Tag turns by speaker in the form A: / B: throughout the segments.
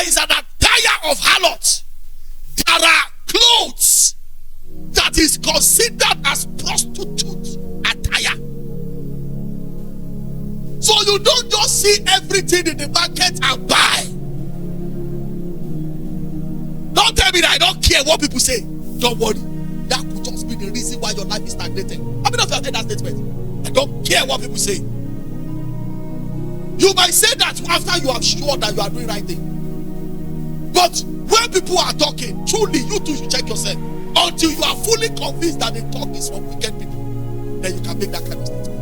A: there is an attire of harlots. There are clothes that is considered as prostitute attire. So you don't just see everything in the market and buy. Don't tell me that I don't care what people say. Don't worry. That could just be the reason why your life is stagnated. How many of you have heard that statement? I don't care what people say. You might say that after you are sure that you are doing right thing. But when people are talking, truly you too should check yourself. Until you are fully convinced that the talk is from wicked people, then you can make that kind of statement.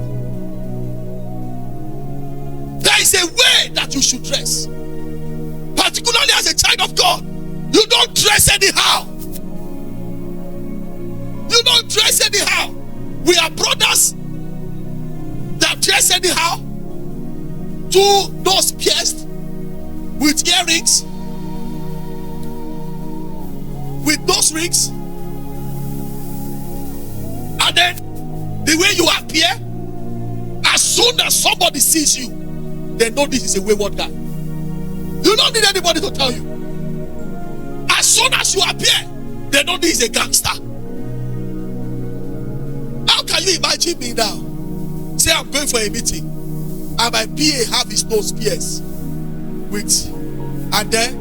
A: There is a way that you should dress. Particularly as a child of God. You don't dress anyhow. You don't dress anyhow. We are brothers that dress anyhow. Two nose pierced with earrings, with nose rings, and then the way you appear, as soon as somebody sees you, they know this is a wayward guy. You don't need anybody to tell you. As soon as you appear, they know this is a gangster. How can you imagine me now? Say I'm going for a meeting and my PA have his nose pierced with, and then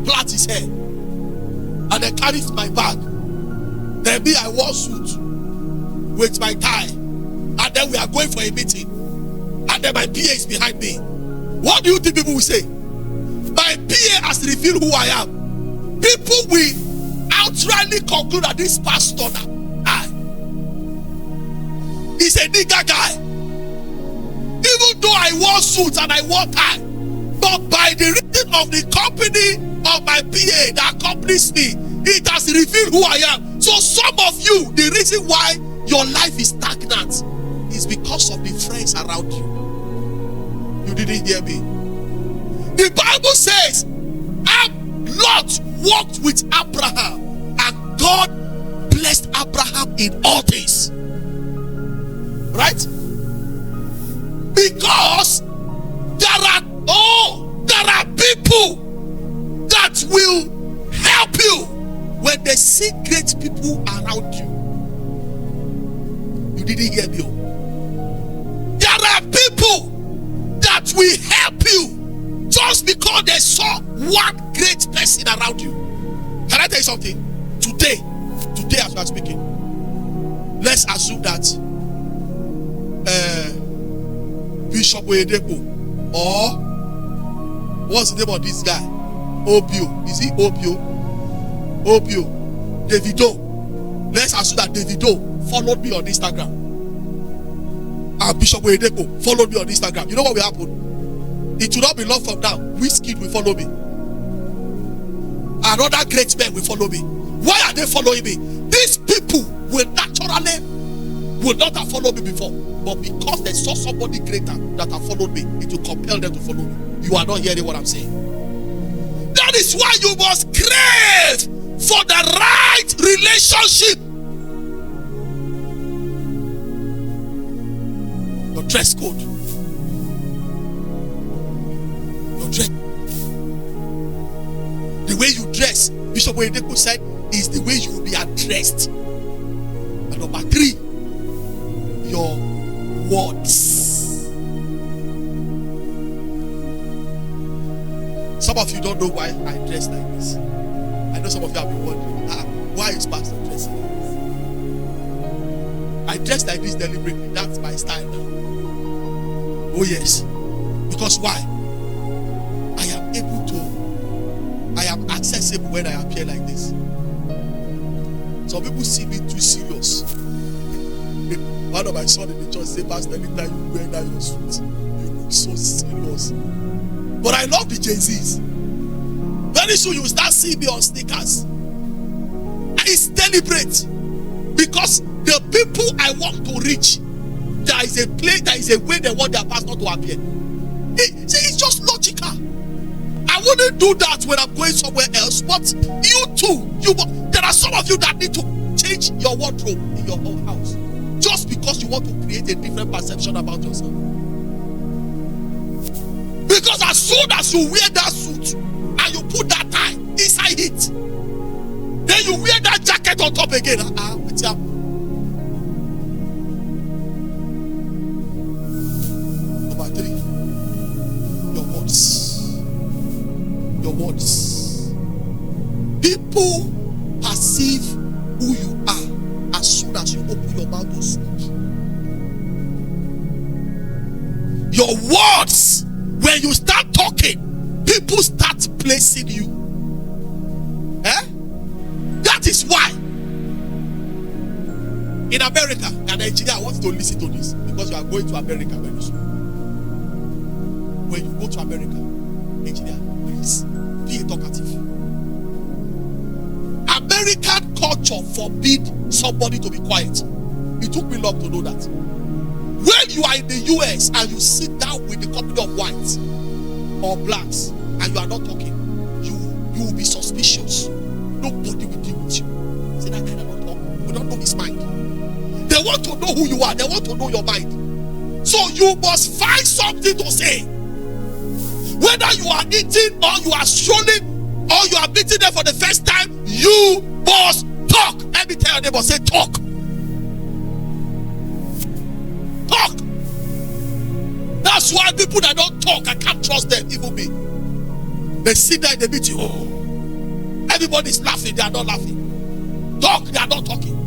A: plait his hair, and then carries my bag. Then me, I wore suit with my tie, and then we are going for a meeting, and then my PA is behind me. What do you think people will say? My PA has revealed who I am. People will outrightly conclude that this pastor is a nigger guy. Even though I wore suits and I wore tie, but by the reason of the company of my PA that accompanies me, it has revealed who I am. So some of you, the reason why your life is stagnant is because of the friends around you. You didn't hear me. The Bible says, Lot walked with Abraham, and God blessed Abraham in all things. Right? Because there are people that will help you when they see great people around you. You didn't hear me. There are people that will help you just because they saw one great person around you. Can I tell you something? Today as we are speaking, let's assume that Bishop Oyedepo, or what's the name of this guy? Obio. Is he Obio? Davido. Let's assume that Davido followed me on Instagram. And Bishop Oyedepo followed me on Instagram. You know what will happen? It will not be long from now. Whiskey will follow me. Another great man will follow me. Why are they following me? These people will not have followed me before. But because they saw somebody greater that have followed me, it will compel them to follow me. You are not hearing what I'm saying. That is why you must crave for the right relationship. Your dress code. The way you dress, Bishop Oyedepo said, is the way you will be addressed. And number 3, your words. Some of you don't know why I dress like this. I know some of you have been wondering, why is Pastor dressing like this? I dress like this deliberately. That's my style now. Oh yes. Because why? I am accessible when I appear like this. Some people see me too serious. One of my sons in the church said, Pastor, anytime you wear that your suit, you look so serious. But I love the Jay-Z's. Very soon you will start seeing me on sneakers. It's deliberate. Because the people I want to reach, there is a place, there is a way they want their pastor to appear. It's just logical. I wouldn't do that when I'm going somewhere else. But you too, there are some of you that need to change your wardrobe in your own house. Just because you want to create a different perception about yourself. Because as soon as you wear that suit and you your words. People perceive who you are as soon as you open your mouth to speak. Your words, when you start talking, people start placing you. That is why in America, an engineer wants to listen to this because you are going to America very soon. When you go to America, engineer, please be a talkative. American culture forbid somebody to be quiet. It took me long to know that. When you are in the US and you sit down with the company of whites or blacks and you are not talking, you will be suspicious. Nobody will deal with you. Say that guy cannot talk. We don't know his mind. They want to know who you are. They want to know your mind. So you must find something to say. Whether you are eating or you are strolling or you are meeting them for the first time, you must talk. Let me tell your neighbor, say talk. Talk. That's why people that don't talk, I can't trust them, even me. They sit there in the meeting. Oh, everybody's laughing, they are not laughing. Talk, they are not talking.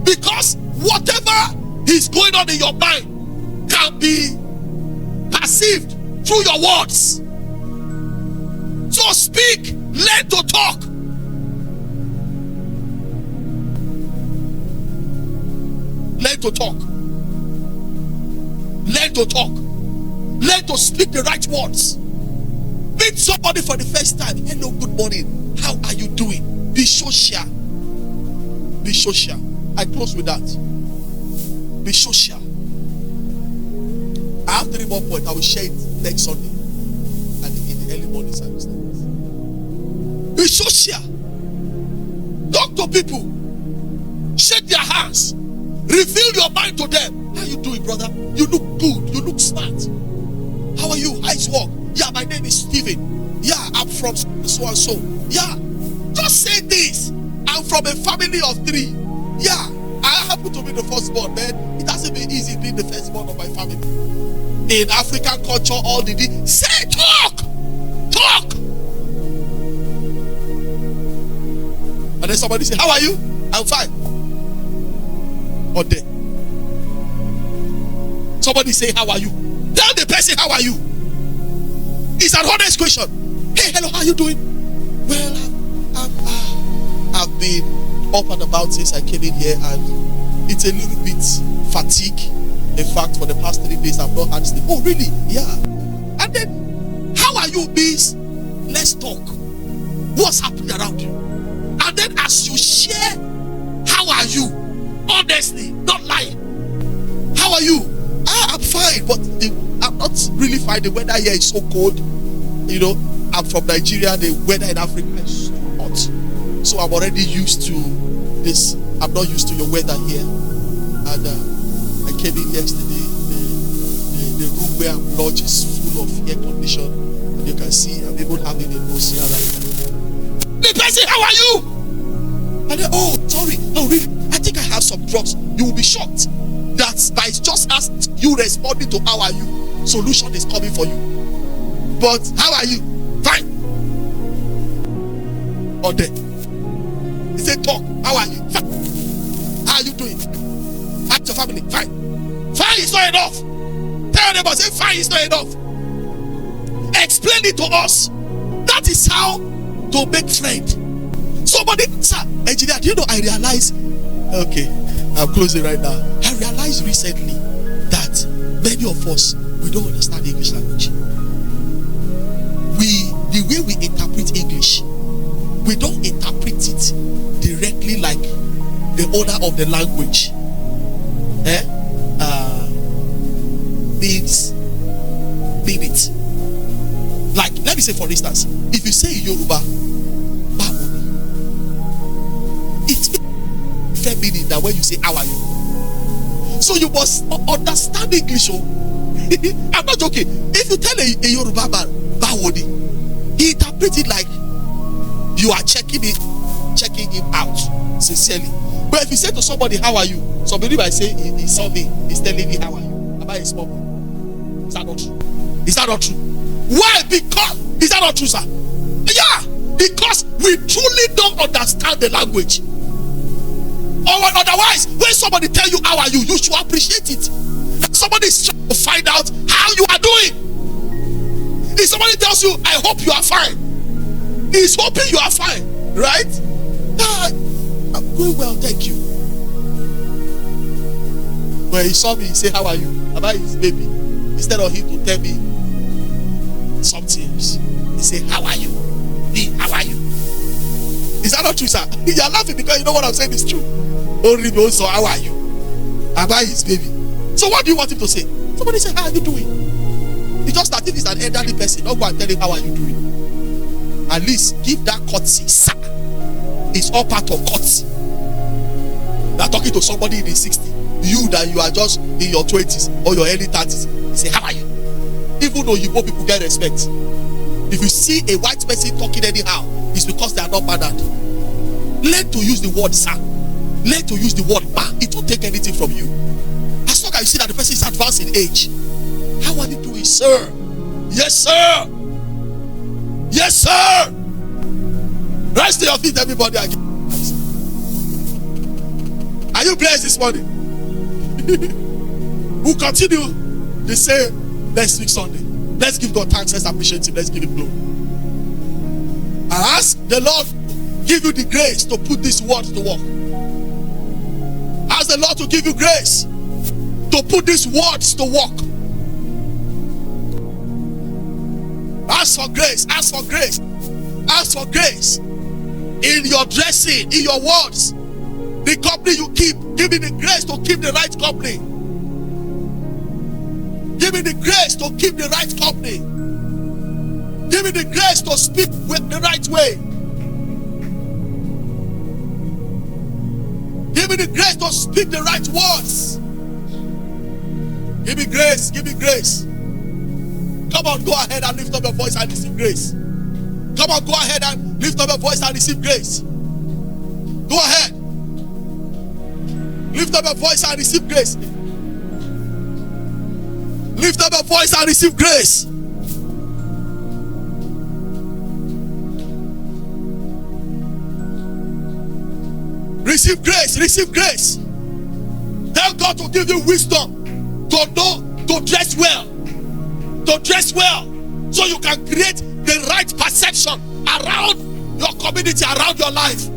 A: Because whatever is going on in your mind can be perceived through your words. So speak, learn to talk. Learn to talk. Learn to talk. Learn to speak the right words. Meet somebody for the first time. Hello, good morning. How are you doing? Be social. Be social. I close with that. Be social. I have 3 more points. I will share it next Sunday and in the early morning service. Be social. Talk to people. Shake their hands. Reveal your mind to them. How you doing, brother? You look good. You look smart. How are you? How's work? Yeah, my name is Stephen. Yeah, I'm from so and so. Yeah, just say this. I'm from a family of 3. Yeah, I happen to be the firstborn, man. It hasn't been easy being the firstborn of my family. In African culture, all the day, say talk. Talk. And then somebody say, how are you? I'm fine. Or there. Somebody say, how are you? Tell the person, how are you? It's an honest question. Hey, hello, how are you doing? Well, I've been up and about since I came in here, and it's a little bit fatigue. In fact, for the past 3 days, I've not had sleep. Oh, really? Yeah. And then, how are you, bees? Let's talk. What's happening around you? And then, as you share, how are you? Honestly, not lying. How are you? I'm fine, but I'm not really fine. The weather here is so cold. You know, I'm from Nigeria. The weather in Africa is too hot. So I'm already used to this. I'm not used to your weather here. And I came in yesterday. The room where I'm lodged is full of air condition. And you can see I'm even having a nose here right now. The person, how are you? And then, oh, sorry. Oh, really? I think I have some drugs. You will be shocked that by just as you responding to how are you, solution is coming for you. But how are you? Fine. Or there. He said, talk. How are you? Fine. How are you doing? How's your family? Fine. Fine is not enough. Tell them, say fine is not enough. Explain it to us. That is how to make friends. Somebody, sir, engineer, do you know I realized? Okay, I'm closing right now. I realized recently that many of us, we don't understand the English language. The way we interpret English, we don't interpret it directly like the owner of the language mean it. Like, let me say for instance, if you say in Yoruba, it means meaning that when you say how are you. So you must understand English. I'm not joking. If you tell a Yoruba man bawoni, he interprets it like you are checking him out sincerely. But if you say to somebody how are you, somebody might say he saw me, he's telling me how are you. Am I a small boy? Is that not true? Is that not true? Why? Because Is that not true, sir? Yeah, because we truly don't understand the language. Or otherwise, when somebody tell you how are you, you should appreciate it. Somebody is trying to find out how you are doing. If somebody tells you, I hope you are fine, he's hoping you are fine, right? I'm going well, thank you. When he saw me, he said, how are you? Am I his baby? Instead of him to tell me something else, he said, how are you? Me, how are you? Is that not true, sir? You're laughing because you know what I'm saying is true. Only me also, how are you? Am I his baby? So what do you want him to say? Somebody say, how are you doing? It's just that if it's an elderly person, don't go and tell him, how are you doing? At least give that courtesy, sir. It's all part of courtesy. They're talking to somebody in the 60s. You that you are just in your 20s or your early 30s. You say, how are you? Even though you hope people get respect. If you see a white person talking anyhow, it's because they are not mannered. Learn to use the word sir. Learn to use the word ma. It won't take anything from you. As long as you see that the person is advanced in age. How are you doing, sir? Yes, sir. Yes, sir. Rise to your feet, everybody. Are you blessed this morning? We'll continue the same next week Sunday. Let's give God thanks. Let's appreciate him. Let's give him glory. I ask the Lord give you the grace to put these words to work. Ask the Lord to give you grace to put these words to work. Ask for grace. Ask for grace. Ask for grace in your dressing, in your words. The company you keep, give me the grace to keep the right company. Give me the grace to keep the right company. Give me the grace to speak with the right way. Give me the grace to speak the right words. Give me grace. Give me grace. Come on, go ahead and lift up your voice and receive grace. Come on, go ahead and lift up your voice and receive grace. Go ahead. Lift up your voice and receive grace. Lift up your voice and receive grace. Receive grace. Receive grace. Tell God to give you wisdom to know, to dress well. To dress well. So you can create the right perception around your community, around your life.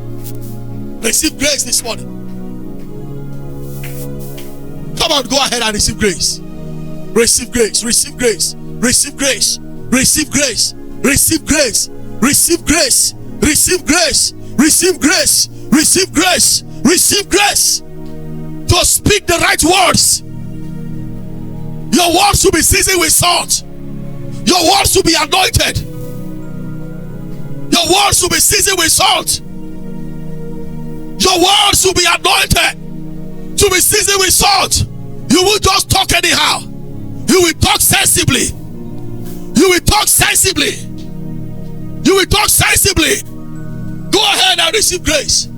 A: Receive grace this morning. Come on, go ahead and receive grace. Receive grace. Receive grace. Receive grace. Receive grace. Receive grace. Receive grace. Receive grace. Receive grace. Receive grace. Receive grace. To speak the right words. Your words should be seasoned with salt. Your words should be anointed. Your words should be seasoned with salt. Your words should be anointed. To be seasoned with salt. You will just talk anyhow. You will talk sensibly. You will talk sensibly. You will talk sensibly. Go ahead and receive grace.